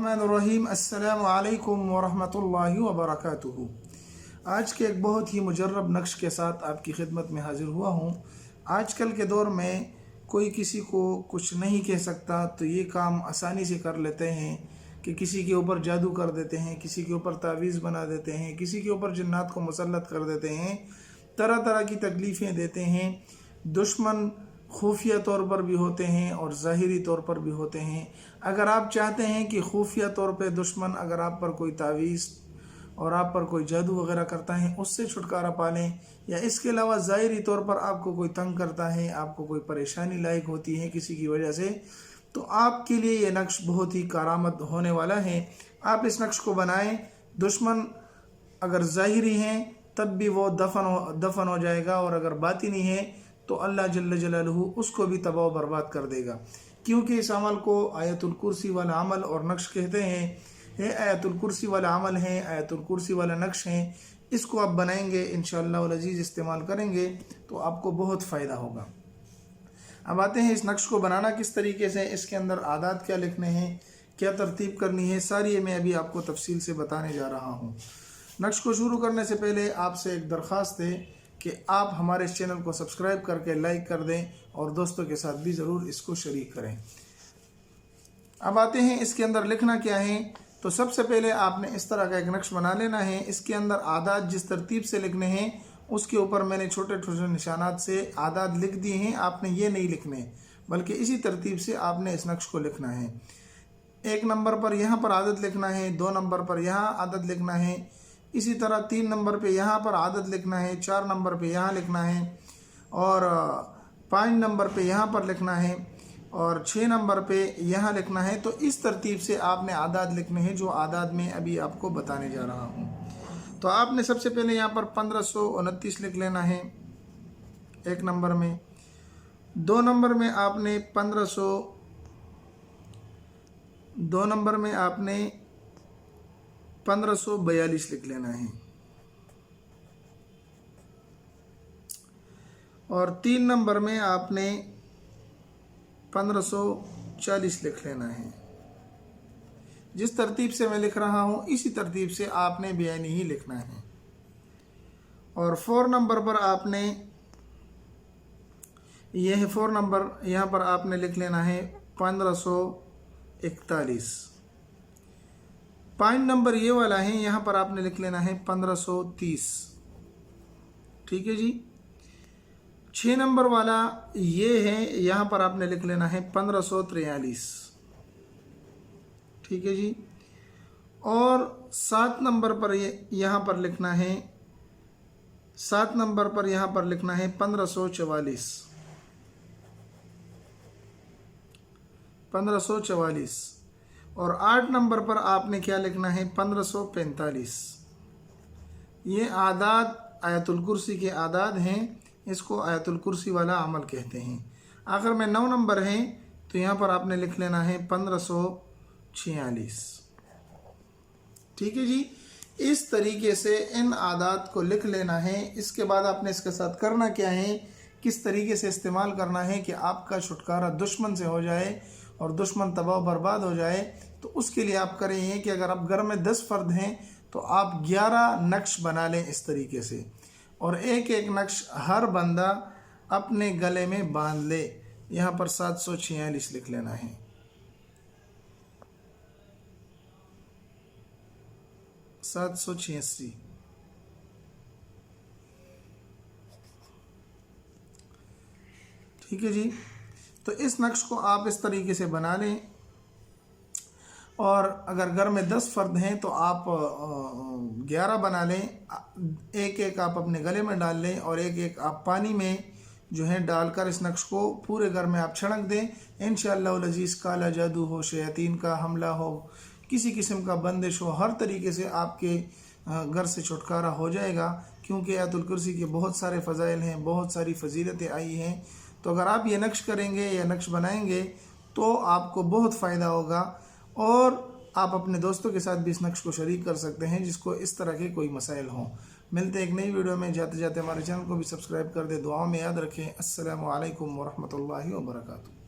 बिस्मिल्लाहिर्रहमानिर्रहीम। अस्सलामु अलैकुम वरहमतुल्लाहि वबरकातुहू। आज के एक बहुत ही मुजर्रब नक्श के साथ आपकी खिदमत में हाज़िर हुआ हूँ। आजकल के दौर में कोई किसी को कुछ नहीं कह सकता, तो ये काम आसानी से कर लेते हैं कि किसी के ऊपर जादू कर देते हैं, किसी के ऊपर तावीज़ बना देते हैं, किसी के ऊपर जन्नात को मुसल्लत कर देते हैं, तरह तरह की तकलीफ़ें देते हैं। दुश्मन खुफिया तौर पर भी होते हैं और ज़ाहिरी तौर पर भी होते हैं। अगर आप चाहते हैं कि खुफिया तौर पे दुश्मन अगर आप पर कोई तावीज़ और आप पर कोई जादू वगैरह करता है उससे छुटकारा पा लें, या इसके अलावा ज़ाहिरी तौर पर आपको कोई तंग करता है, आपको कोई परेशानी लायक होती है किसी की वजह से, तो आपके लिए ये नक्श बहुत ही कारआमद होने वाला है। आप इस नक्श को बनाएं। दुश्मन अगर ज़ाहिरी हैं तब भी वो दफन हो जाएगा, और अगर बातिनी है तो अल्लाह जल्ल जलालहू उसको भी तबाह बर्बाद कर देगा। क्योंकि इस अमल को आयतुल कुर्सी वाला अमल और नक्श कहते हैं। ये आयतुल कुर्सी वाला अमल है, आयतुल कुर्सी वाला नक्श है। इसको आप बनाएंगे, इंशाअल्लाह वल अज़ीज़ इस्तेमाल करेंगे तो आपको बहुत फ़ायदा होगा। अब आते हैं इस नक्श को बनाना किस तरीके से, इसके अंदर आदात क्या लिखने हैं, क्या तरतीब करनी है, सारी मैं अभी आपको तफसील से बताने जा रहा हूँ। नक्श को शुरू करने से पहले आपसे एक दरख्वास्त है कि आप हमारे इस चैनल को सब्सक्राइब करके लाइक कर दें और दोस्तों के साथ भी ज़रूर इसको शरीक करें। अब आते हैं इसके अंदर लिखना क्या है। तो सबसे पहले आपने इस तरह का एक नक्श बना लेना है। इसके अंदर आदात जिस तरतीब से लिखने हैं उसके ऊपर मैंने छोटे छोटे निशानात से आदात लिख दिए हैं। आपने ये नहीं लिखने, बल्कि इसी तरतीब से आपने इस नक्श को लिखना है। 1 नंबर पर यहाँ पर आदत लिखना है, 2 नंबर पर यहाँ आदत लिखना है, इसी तरह 3 नंबर पे यहाँ पर आदत लिखना है, 4 नंबर पे यहाँ लिखना है, और 5 नंबर पे यहाँ पर लिखना है, और 6 नंबर पे यहाँ लिखना है। तो इस तरतीब से आपने आदात लिखने हैं, जो आदात में अभी आपको बताने जा रहा हूँ। तो आपने सबसे पहले यहाँ पर 1529 लिख लेना है 1 नंबर में। 2 नंबर में आपने 1542 लिख लेना है, और 3 नंबर में आपने 1540 लिख लेना है। जिस तरतीब से मैं लिख रहा हूँ इसी तरतीब से आपने बेआईनी ही लिखना है। और 4 नंबर पर आपने यह 4 नंबर यहाँ पर आपने लिख लेना है 1541। 5 नंबर ये वाला है, यहाँ पर आपने लिख लेना है 1530। ठीक है जी। 6 नंबर वाला ये है, यहाँ पर आपने लिख लेना है 1543। ठीक है जी। और 7 नंबर पर यहाँ पर लिखना है, 7 नंबर पर यहाँ पर लिखना है 1544। और 8 नंबर पर आपने क्या लिखना है 1545। ये आदात आयतुल कुर्सी के आदात हैं, इसको आयतुल कुर्सी वाला अमल कहते हैं। आखिर में 9 नंबर है तो यहाँ पर आपने लिख लेना है 1546। ठीक है जी। इस तरीके से इन आदात को लिख लेना है। इसके बाद आपने इसके साथ करना क्या है, किस तरीके से इस्तेमाल करना है कि आपका छुटकारा दुश्मन से हो जाए और दुश्मन तबाह बर्बाद हो जाए। तो उसके लिए आप करें ये कि अगर आप घर में 10 फर्द हैं तो आप 11 नक्श बना लें इस तरीके से, और एक एक नक्श हर बंदा अपने गले में बांध ले। यहाँ पर 746 लिख लेना है। 786। ठीक है जी। तो इस नक्श को आप इस तरीके से बना लें, और अगर घर में 10 फर्द हैं तो आप 11 बना लें। एक एक आप अपने गले में डाल लें, और एक एक आप पानी में जो है डालकर इस नक्श को पूरे घर में आप छिड़क दें। इंशाअल्लाह वल अज़ीज़ काला जादू हो, शैतान का हमला हो, किसी किस्म का बंदिश हो, हर तरीके से आपके घर से छुटकारा हो जाएगा। क्योंकि आयतुल कुर्सी के बहुत सारे फ़ज़ाइल हैं, बहुत सारी फजीलतें आई हैं। तो अगर आप ये नक्श करेंगे या नक्श बनाएंगे तो आपको बहुत फ़ायदा होगा, और आप अपने दोस्तों के साथ भी इस नक्श को शरीक कर सकते हैं जिसको इस तरह के कोई मसाइल हों। मिलते हैं एक नई वीडियो में। जाते जाते हमारे चैनल को भी सब्सक्राइब कर दे। दुआओं में याद रखें। अस्सलामु अलैकुम वरहमतुल्लाहि वबरकातुहू।